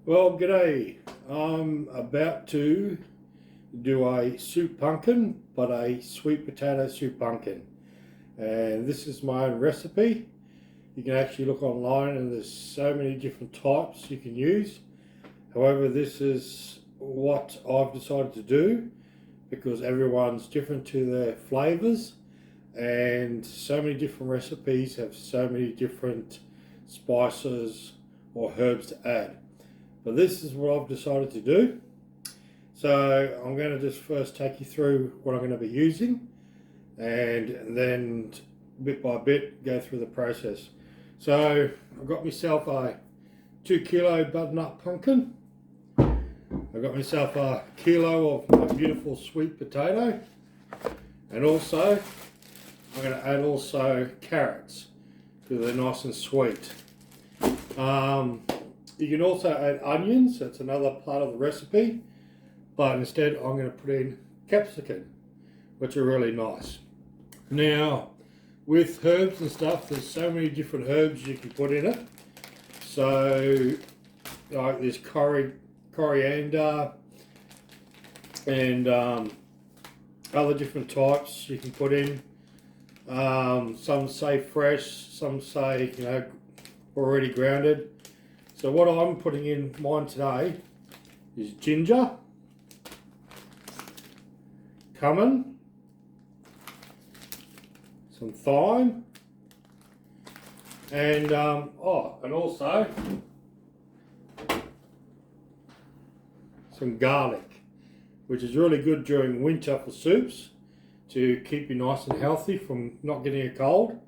Well, g'day. I'm about to do a soup pumpkin, but a sweet potato soup pumpkin. And this is my own recipe. You can actually look online and there's so many different types you can use. However, this is what I've decided to do because everyone's different to their flavors and so many different recipes have so many different spices or herbs to add. But this is what I've decided to do. So I'm going to just first take you through what I'm going to be using and then bit by bit go through the process. So I've got myself a 2 kilo butternut pumpkin. I've got myself a kilo of my beautiful sweet potato, and also I'm going to add also carrots because they're nice and sweet. You can also add onions, that's another part of the recipe, but instead I'm going to put in capsicum, which are really nice. Now, with herbs and stuff, there's so many different herbs you can put in it. So, like there's coriander, and other different types you can put in. Some say fresh, some say, already grounded. So what I'm putting in mine today is ginger, cumin, some thyme, and also some garlic, which is really good during winter for soups to keep you nice and healthy from not getting a cold.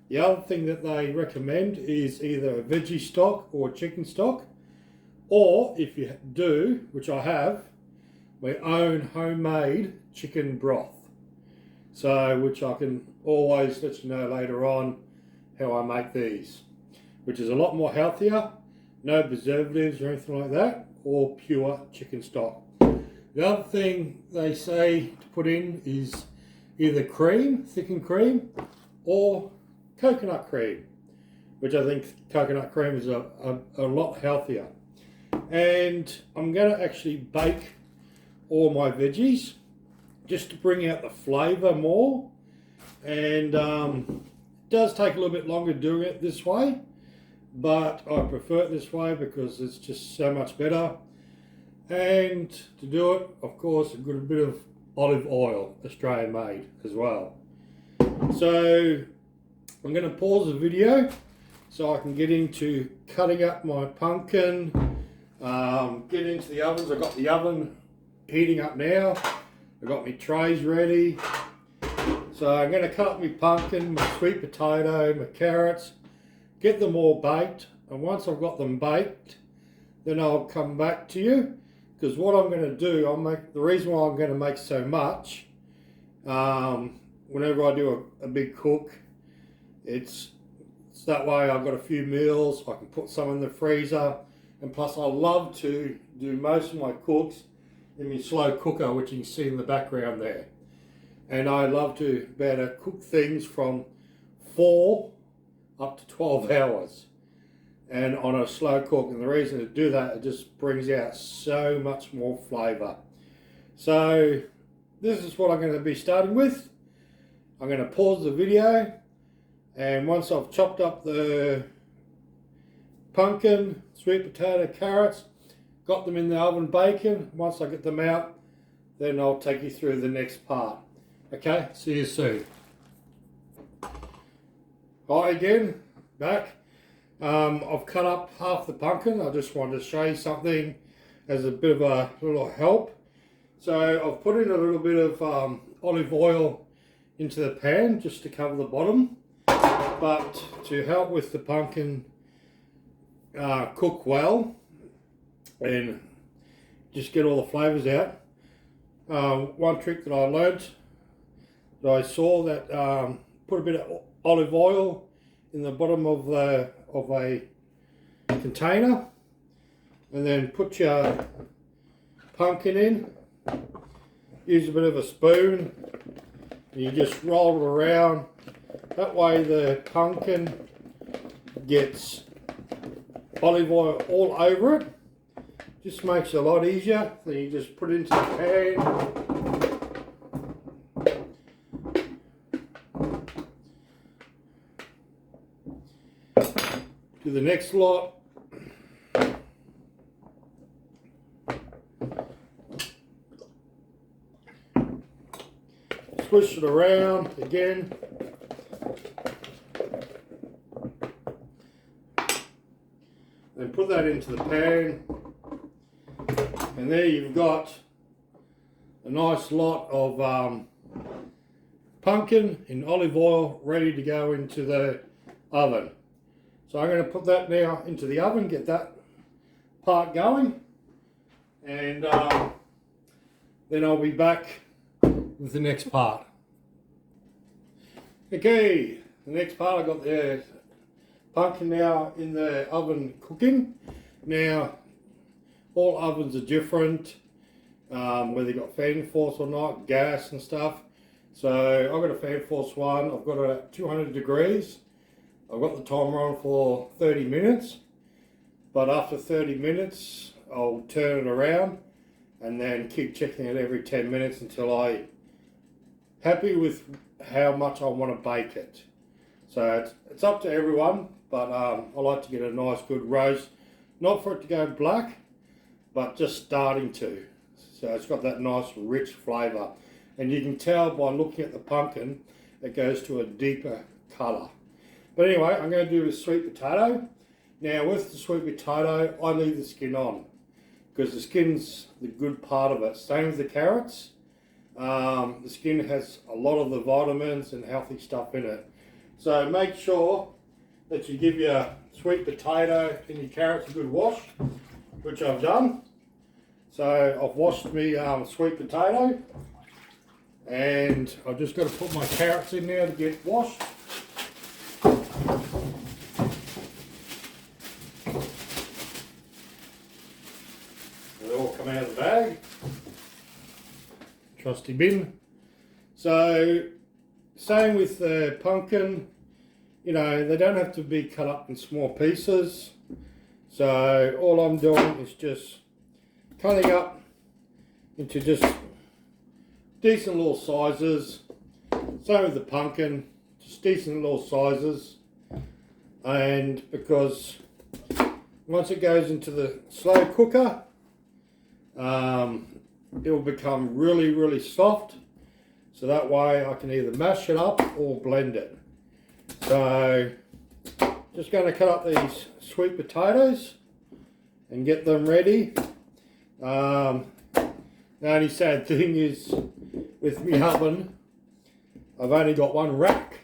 The other thing that they recommend is either a veggie stock or chicken stock, or if you do, which I have, my own homemade chicken broth. So, which I can always let you know later on how I make these, which is a lot more healthier, no preservatives or anything like that, or pure chicken stock. The other thing they say to put in is either cream, thickened cream, or coconut cream, which I think coconut cream is a lot healthier. And I'm going to actually bake all my veggies just to bring out the flavour more, and it does take a little bit longer doing it this way, but I prefer it this way because it's just so much better. And to do it, of course, a good bit of olive oil, Australian made as well. So I'm going to pause the video so I can get into cutting up my pumpkin, get into the ovens. I've got the oven heating up now. I've got my trays ready. So I'm going to cut up my pumpkin, my sweet potato, my carrots, get them all baked. And once I've got them baked, then I'll come back to you. Because what I'm going to do, the reason why I'm going to make so much, whenever I do a big cook, it's that way I've got a few meals, I can put some in the freezer, and plus I love to do most of my cooks in my slow cooker, which you can see in the background there. And I love to be able to cook things from 4 up to 12 hours and on a slow cook, and the reason to do that, it just brings out so much more flavour. So this is what I'm going to be starting with. I'm going to pause the video, and once I've chopped up the pumpkin, sweet potato, carrots, got them in the oven baking, once I get them out, then I'll take you through the next part. Okay, see you soon. Hi again, back. I've cut up half the pumpkin. I just wanted to show you something as a bit of a little help. So I've put in a little bit of olive oil into the pan just to cover the bottom. But to help with the pumpkin cook well and just get all the flavours out, one trick that I learnt, that I saw, that put a bit of olive oil in the bottom of a container, and then put your pumpkin in, use a bit of a spoon, and you just roll it around. That way the pumpkin gets olive oil all over it, Just makes it a lot easier. Then you just put it into the pan. Do the next lot. Swish it around again. Then put that into the pan. And there you've got a nice lot of pumpkin in olive oil ready to go into the oven. So I'm going to put that now into the oven, get that part going, and then I'll be back with the next part. Okay, the next part, I've got the pumpkin now in the oven cooking. Now, all ovens are different, whether you've got fan force or not, gas and stuff. So I've got a fan force one, I've got it at 200 degrees. I've got the timer on for 30 minutes, but after 30 minutes, I'll turn it around and then keep checking it every 10 minutes until I'm happy with how much I want to bake it. So it's up to everyone, but I like to get a nice good roast, not for it to go black, but just starting to. So it's got that nice rich flavour. And you can tell by looking at the pumpkin, it goes to a deeper colour. But anyway, I'm going to do the sweet potato. Now with the sweet potato, I leave the skin on, because the skin's the good part of it. Same with the carrots. The skin has a lot of the vitamins and healthy stuff in it. So make sure that you give your sweet potato and your carrots a good wash, which I've done. So I've washed my sweet potato, and I've just got to put my carrots in there to get washed. They all come out of the bag. Trusty bin. So same with the pumpkin, you know, they don't have to be cut up in small pieces. So all I'm doing is just cutting up into just decent little sizes. Same with the pumpkin, just decent little sizes. And because once it goes into the slow cooker, it will become really, really soft. So that way I can either mash it up or blend it. So just going to cut up these sweet potatoes and get them ready. The only sad thing is with my oven, I've only got one rack.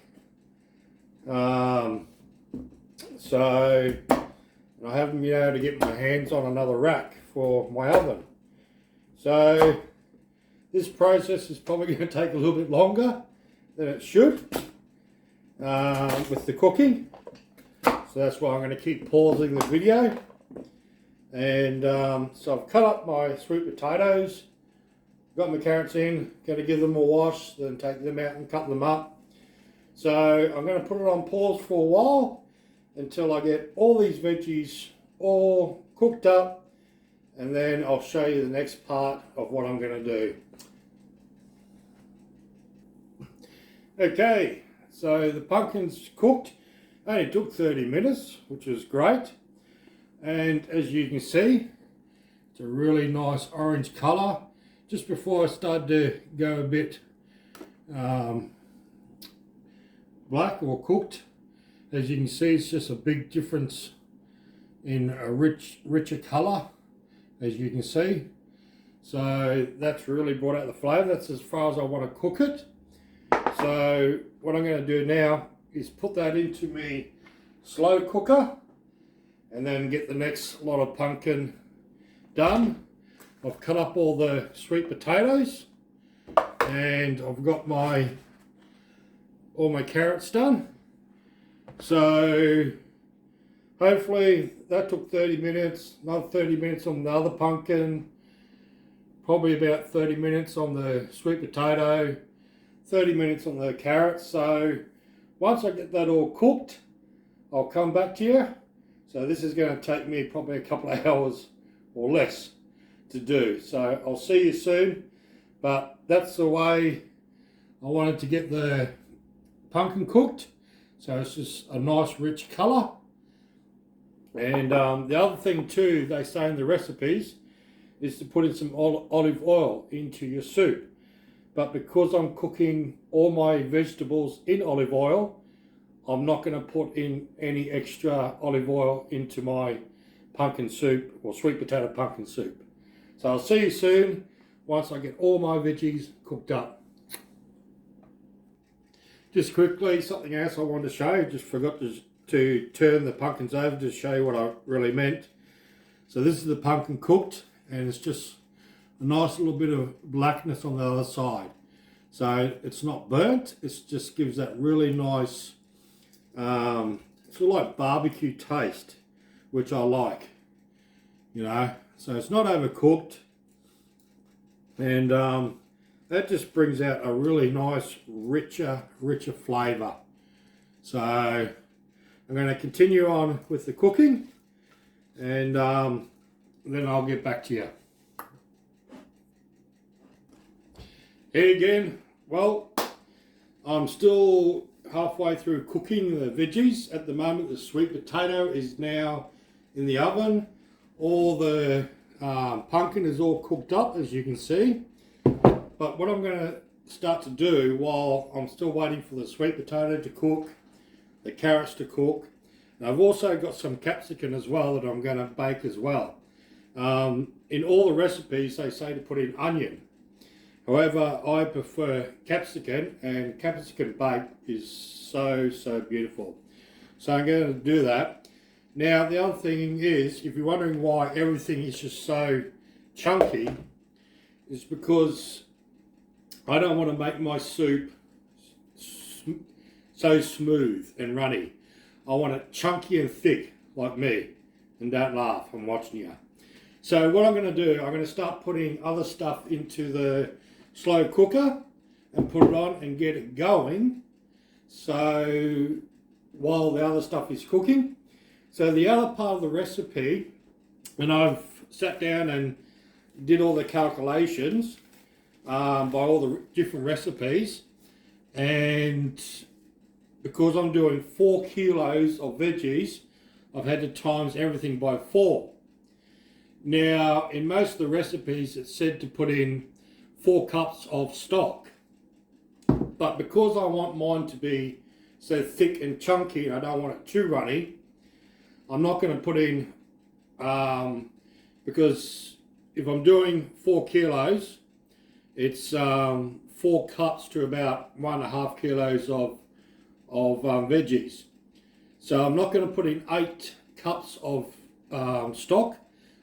So I haven't been able to get my hands on another rack for my oven. So this process is probably going to take a little bit longer than it should with the cooking. So that's why I'm going to keep pausing the video. And so I've cut up my sweet potatoes, got my carrots in, going to give them a wash, then take them out and cut them up. So I'm going to put it on pause for a while until I get all these veggies all cooked up, and then I'll show you the next part of what I'm going to do. Okay, so the pumpkin's cooked. Only took 30 minutes, which was great. And as you can see, it's a really nice orange colour. Just before I started to go a bit black or cooked, as you can see, it's just a big difference in a richer colour, as you can see. So that's really brought out the flavour. That's as far as I want to cook it. So what I'm going to do now is put that into my slow cooker and then get the next lot of pumpkin done. I've cut up all the sweet potatoes and I've got all my carrots done. So hopefully that took 30 minutes, another 30 minutes on the other pumpkin, probably about 30 minutes on the sweet potato, 30 minutes on the carrots. So once I get that all cooked, I'll come back to you. So this is going to take me probably a couple of hours or less to do. So I'll see you soon, but that's the way I wanted to get the pumpkin cooked. So it's just a nice rich colour. And the other thing too, they say in the recipes, is to put in some olive oil into your soup. But because I'm cooking all my vegetables in olive oil, I'm not going to put in any extra olive oil into my pumpkin soup or sweet potato pumpkin soup. So I'll see you soon once I get all my veggies cooked up. Just quickly, something else I wanted to show you. Just forgot to turn the pumpkins over to show you what I really meant. So this is the pumpkin cooked, and it's just a nice little bit of blackness on the other side. So it's not burnt, it just gives that really nice, sort of like barbecue taste, which I like, you know. So it's not overcooked, and that just brings out a really nice, richer flavour. So I'm going to continue on with the cooking, and then I'll get back to you. Hey again, well, I'm still halfway through cooking the veggies. At the moment, the sweet potato is now in the oven. All the pumpkin is all cooked up, as you can see. But what I'm going to start to do while I'm still waiting for the sweet potato to cook, the carrots to cook, and I've also got some capsicum as well that I'm going to bake as well. In all the recipes, they say to put in onion. However, I prefer capsicum, and capsicum baked is so beautiful. So I'm going to do that. Now, the other thing is, if you're wondering why everything is just so chunky, is because I don't want to make my soup so smooth and runny. I want it chunky and thick, like me. And don't laugh, I'm watching you. So what I'm going to do, I'm going to start putting other stuff into the slow cooker and put it on and get it going, so while the other stuff is cooking. So the other part of the recipe, and I've sat down and did all the calculations by all the different recipes, and because I'm doing 4 kilos of veggies, I've had to times everything by 4. Now, in most of the recipes, it's said to put in 4 cups of stock, but because I want mine to be so thick and chunky and I don't want it too runny, I'm not going to put in, because if I'm doing 4 kilos, it's 4 cups to about 1.5 kilos of veggies. So I'm not going to put in 8 cups of stock.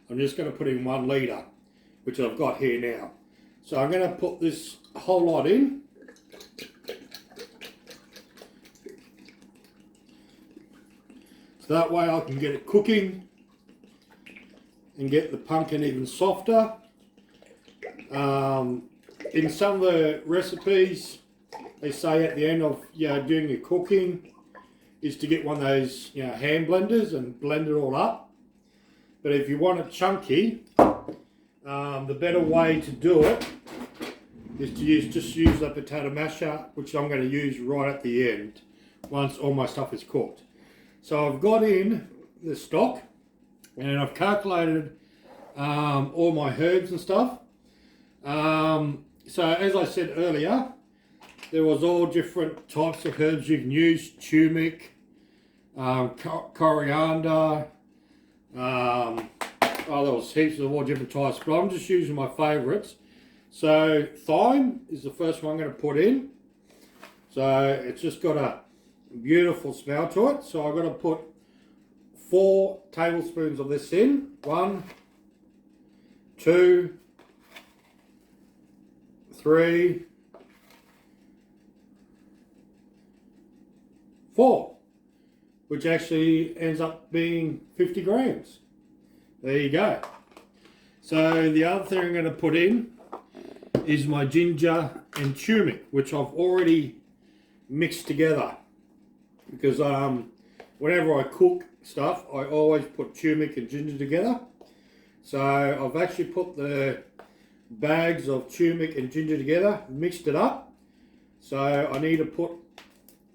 I'm just going to put in 1 litre, which I've got here now. So I'm going to put this whole lot in. So that way I can get it cooking and get the pumpkin even softer. In some of the recipes, they say at the end of doing your cooking is to get one of those hand blenders and blend it all up. But if you want it chunky, the better way to do it is to just use the potato masher, which I'm going to use right at the end once all my stuff is cooked. So I've got in the stock, and I've calculated all my herbs and stuff. So as I said earlier, there was all different types of herbs you can use: turmeric, coriander. There was heaps of all different types, but I'm just using my favourites. So thyme is the first one I'm going to put in. So it's just got a beautiful smell to it. So I'm going to put 4 tablespoons of this in. 1, 2, 3, 4, which actually ends up being 50 grams. There you go. So the other thing I'm going to put in is my ginger and turmeric, which I've already mixed together, because whenever I cook stuff, I always put turmeric and ginger together. So I've actually put the bags of turmeric and ginger together, mixed it up. So I need to put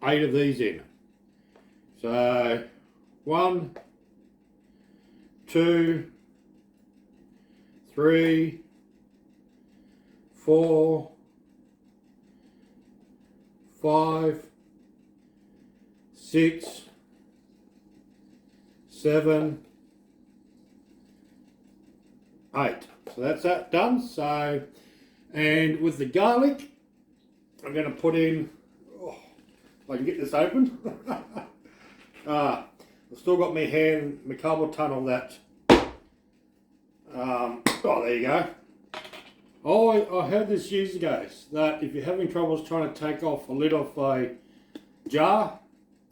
8 of these in. So 1, 2, 3, 4, 5, 6, 7, 8. So that's that done. So, and with the garlic, I'm going to put in, oh, if I can get this open. I've still got my hand, my carpal tunnel that, oh, there you go. Oh, I heard this years ago, that if you're having troubles trying to take off a lid off a jar,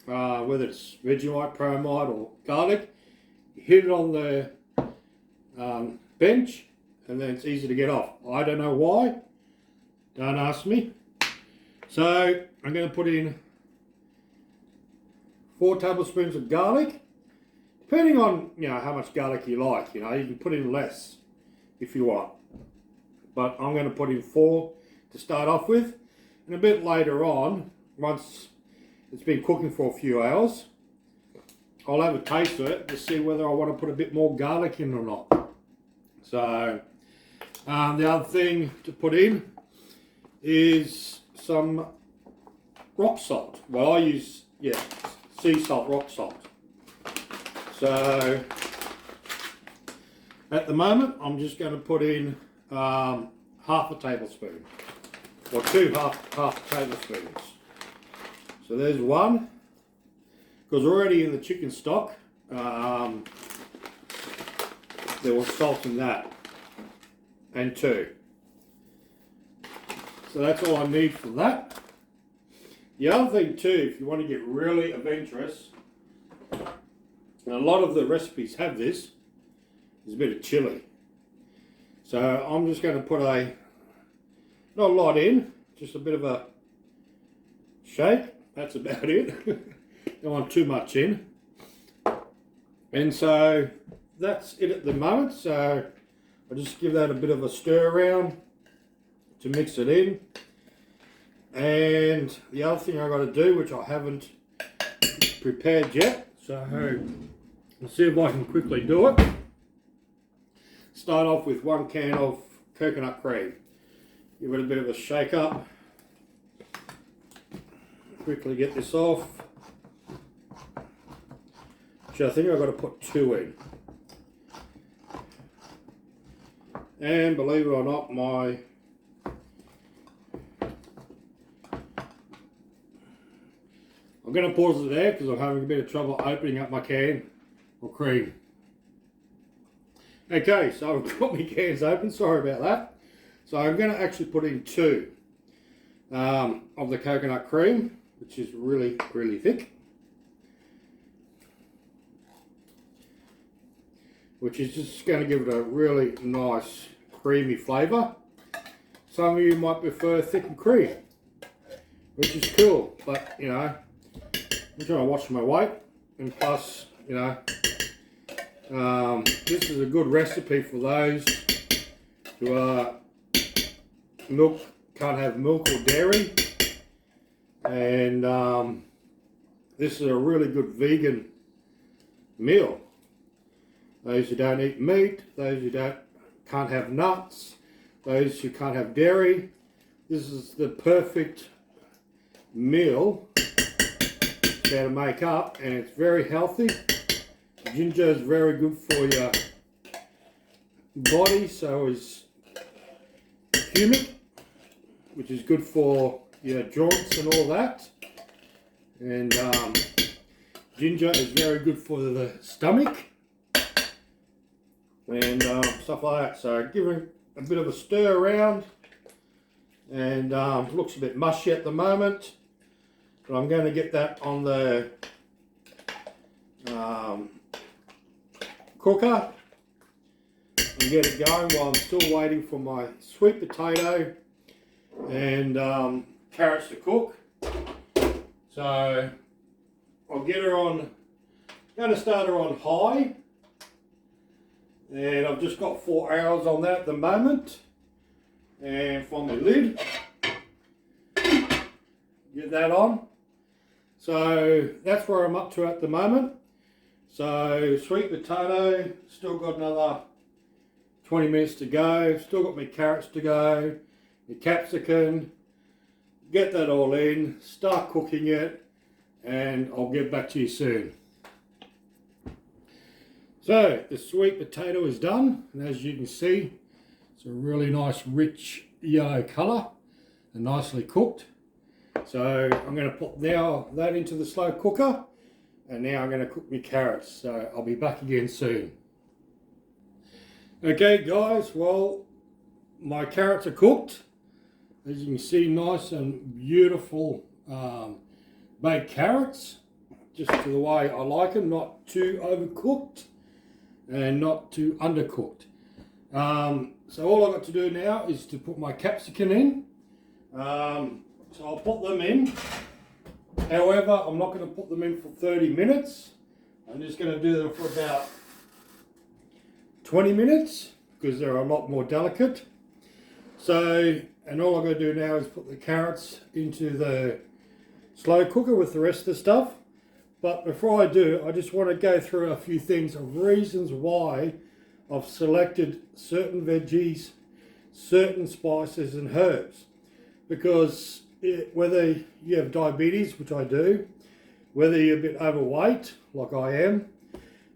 whether it's Vegemite, Promite or garlic, you hit it on the bench and then it's easy to get off. I don't know why, don't ask me. So I'm going to put in 4 tablespoons of garlic, depending on how much garlic you like. You can put in less if you want, but I'm going to put in 4 to start off with, and a bit later on, once it's been cooking for a few hours, I'll have a taste of it to see whether I want to put a bit more garlic in or not. So the other thing to put in is some rock salt. Well, I use sea salt, rock salt. So at the moment I'm just going to put in half a tablespoon, or 2 half tablespoons. So there's 1, because already in the chicken stock there was salt in that, and 2. So that's all I need for that. The other thing too, if you want to get really adventurous, and a lot of the recipes have this, is a bit of chili. So I'm just going to put not a lot in, just a bit of a shake. That's about it. Don't want too much in. And so that's it at the moment. So I'll just give that a bit of a stir around to mix it in. And the other thing I've got to do, which I haven't prepared yet, so let's see if I can quickly do it. Start off with 1 can of coconut cream. Give it a bit of a shake up. Quickly get this off. So I think I've got to put 2 in. And believe it or not, I'm going to pause it there because I'm having a bit of trouble opening up my can of cream. Okay, so I've got my cans open, sorry about that. So I'm going to actually put in 2 of the coconut cream, which is really, really thick. Which is just going to give it a really nice creamy flavour. Some of you might prefer thick and cream, which is cool, but I'm trying to watch my weight, and plus, this is a good recipe for those who are can't have milk or dairy, and this is a really good vegan meal. Those who don't eat meat, those who can't have nuts, those who can't have dairy, this is the perfect meal to make up, and it's very healthy. Ginger is very good for your body, so is cumin, which is good for your joints and all that. And ginger is very good for the stomach and stuff like that. So give it a bit of a stir around, and looks a bit mushy at the moment, but I'm going to get that on the cooker and get it going while I'm still waiting for my sweet potato and carrots to cook. So I'll get her on, going to start her on high, And I've just got 4 hours on that at the moment. And from the lid, get that on. So that's where I'm up to at the moment. So sweet potato, still got another 20 minutes to go. Still got my carrots to go, my capsicum. Get that all in, start cooking it, and I'll get back to you soon. So the sweet potato is done, and as you can see, it's a really nice rich yellow colour and nicely cooked. So I'm going to put now that into the slow cooker, and now I'm going to cook my carrots. So I'll be back again soon. Okay guys, well my carrots are cooked. As you can see, nice and beautiful baked carrots, just to the way I like them, not too overcooked and not too undercooked. So all I've got to do now is to put my capsicum in. So I'll put them in. However, I'm not going to put them in for 30 minutes. I'm just going to do them for about 20 minutes because they're a lot more delicate. So, and all I'm going to do now is put the carrots into the slow cooker with the rest of the stuff. But before I do, I just want to go through a few things of reasons why I've selected certain veggies, certain spices and herbs. Because whether you have diabetes, which I do, whether you're a bit overweight, like I am,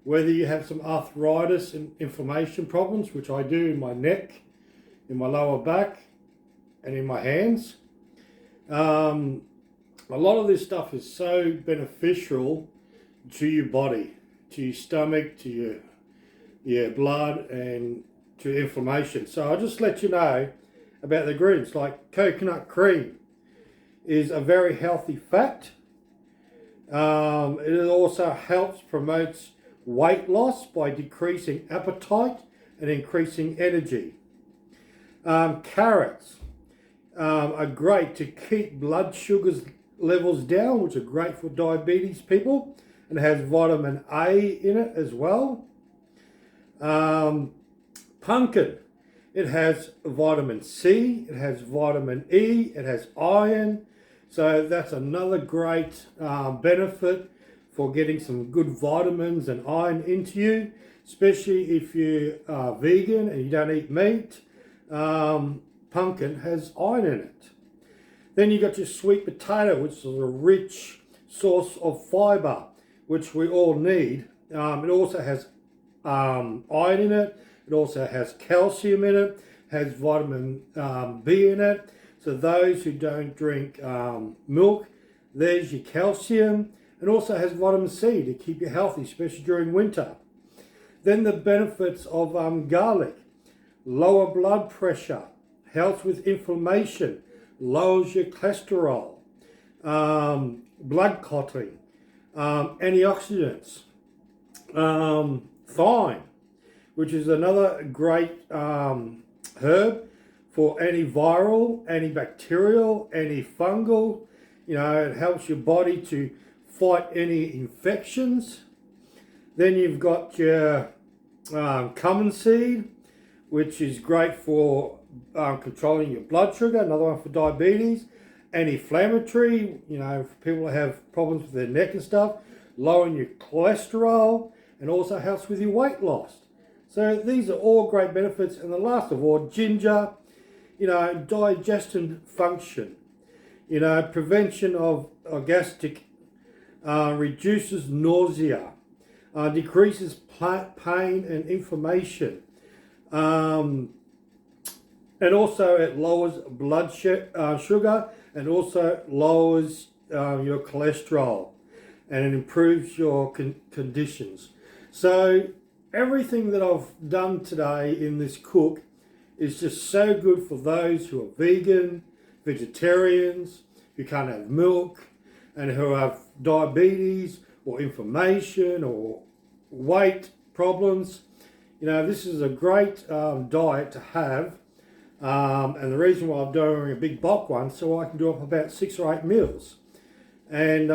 whether you have some arthritis and inflammation problems, which I do in my neck, in my lower back, and in my hands. A lot of this stuff is so beneficial to your body, to your stomach, to your blood, and to inflammation. So I'll just let you know about the ingredients. Like coconut cream is a very healthy fat. It also helps promotes weight loss by decreasing appetite and increasing energy. Carrots are great to keep blood sugars levels down, which are great for diabetes people, and it has vitamin A in it as well. Pumpkin, it has vitamin C, it has vitamin E, it has iron, so that's another great benefit for getting some good vitamins and iron into you, especially if you are vegan and you don't eat meat. Pumpkin has iron in it. Then you got your sweet potato, which is a rich source of fibre, which we all need. It also has iron in it. It also has calcium in it, has vitamin B in it. So those who don't drink milk, there's your calcium. It also has vitamin C to keep you healthy, especially during winter. Then the benefits of garlic: lower blood pressure, helps with inflammation, lowers your cholesterol, blood clotting, antioxidants, thyme, which is another great herb for antiviral, antibacterial, antifungal. You know, it helps your body to fight any infections. Then you've got your cumin seed, which is great for controlling your blood sugar, another one for diabetes, anti-inflammatory, you know, for people that have problems with their neck and stuff, lowering your cholesterol, and also helps with your weight loss. So these are all great benefits. And the last of all, ginger, you know, digestion function, you know, prevention of gastric, reduces nausea, decreases pain and inflammation. And also it lowers blood sugar, and also lowers your cholesterol, and it improves your conditions. So everything that I've done today in this cook is just so good for those who are vegan, vegetarians, who can't have milk, and who have diabetes or inflammation or weight problems. You know, this is a great diet to have. And the reason why I'm doing a big bulk one, so I can do up about 6 or 8 meals. And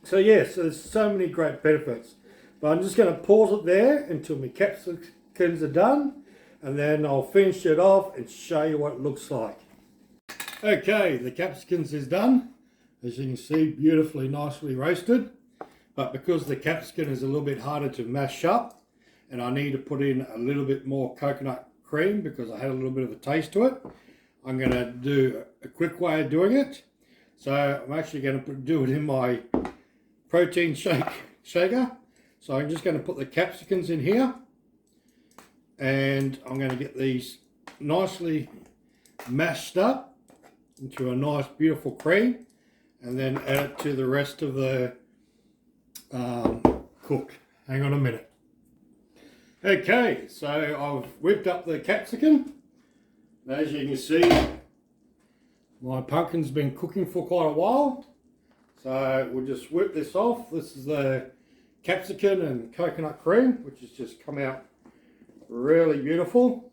so yes, there's so many great benefits. But I'm just going to pause it there until my capsicums are done, and then I'll finish it off and show you what it looks like. Okay, the capsicums is done. As you can see, beautifully nicely roasted. But because the capsicum is a little bit harder to mash up, and I need to put in a little bit more coconut cream because I had a little bit of a taste to it, I'm going to do a quick way of doing it. So I'm actually going to do it in my protein shaker. So I'm just going to put the capsicums in here, and I'm going to get these nicely mashed up into a nice beautiful cream, and then add it to the rest of the cook. Hang on a minute. Okay, so I've whipped up the capsicum. As you can see, my pumpkin's been cooking for quite a while. So we'll just whip this off. This is the capsicum and coconut cream, which has just come out really beautiful.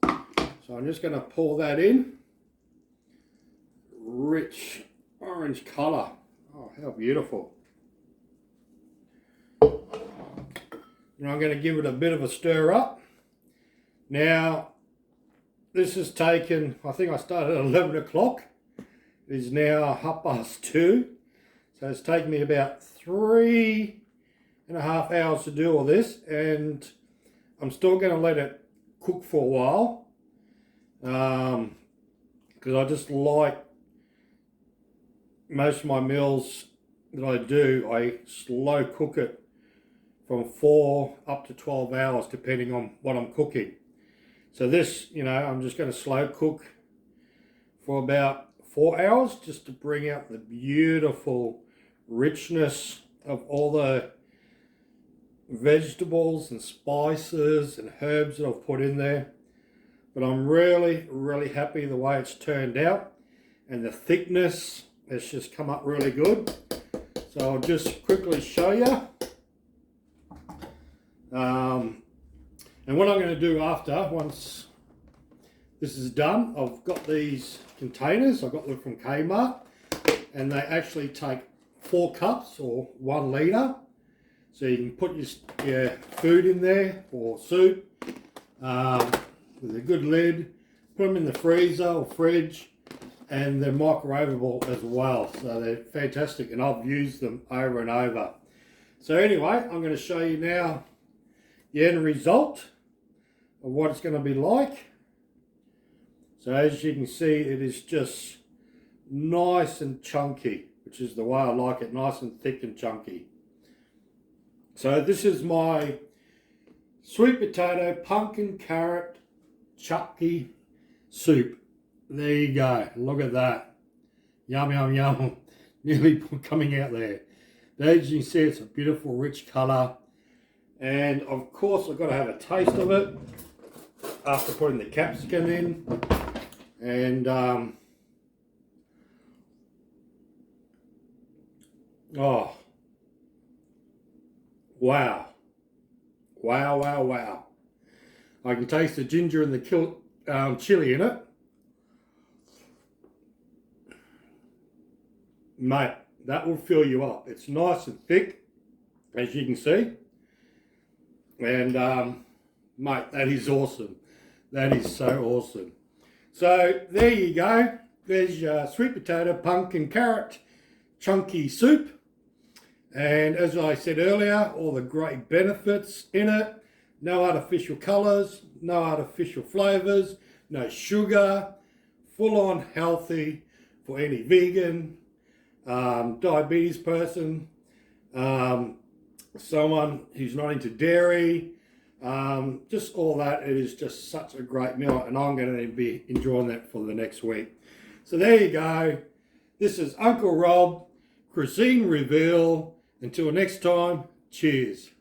So I'm just going to pour that in. Rich orange colour. Oh, how beautiful. And I'm going to give it a bit of a stir up. Now, this has taken, I think I started at 11 o'clock. It is now 2:30. So it's taken me about 3.5 hours to do all this. And I'm still going to let it cook for a while. Because I just like most of my meals that I do, I slow cook it from 4 up to 12 hours depending on what I'm cooking. So this, I'm just going to slow cook for about 4 hours just to bring out the beautiful richness of all the vegetables and spices and herbs that I've put in there. But I'm really, really happy the way it's turned out, and the thickness has just come up really good. So I'll just quickly show you. And what I'm going to do after, once this is done, I've got these containers. I got them from Kmart, and they actually take 4 cups or 1 litre. So you can put your food in there, or soup, with a good lid. Put them in the freezer or fridge, and they're microwavable as well. So they're fantastic, and I've used them over and over. So anyway, I'm going to show you now the end result of what it's going to be like. So as you can see, it is just nice and chunky, which is the way I like it, nice and thick and chunky. So this is my sweet potato, pumpkin, carrot, chutney soup. There you go, look at that. Yum, yum, yum, nearly coming out there. But as you can see, it's a beautiful rich colour. And of course I've got to have a taste of it after putting the capsicum in. And oh, wow. Wow, wow, wow. I can taste the ginger and the chilli in it. Mate, that will fill you up. It's nice and thick, as you can see. And mate, that is awesome. That is so awesome. So there you go. There's your sweet potato, pumpkin, carrot, chunky soup. And as I said earlier, all the great benefits in it. No artificial colours, no artificial flavours, no sugar, full on healthy for any vegan, diabetes person, someone who's not into dairy, just all that. It is just such a great meal, and I'm going to be enjoying that for the next week. So there you go. This is Uncle Rob, Cuisine Reveal. Until next time, cheers.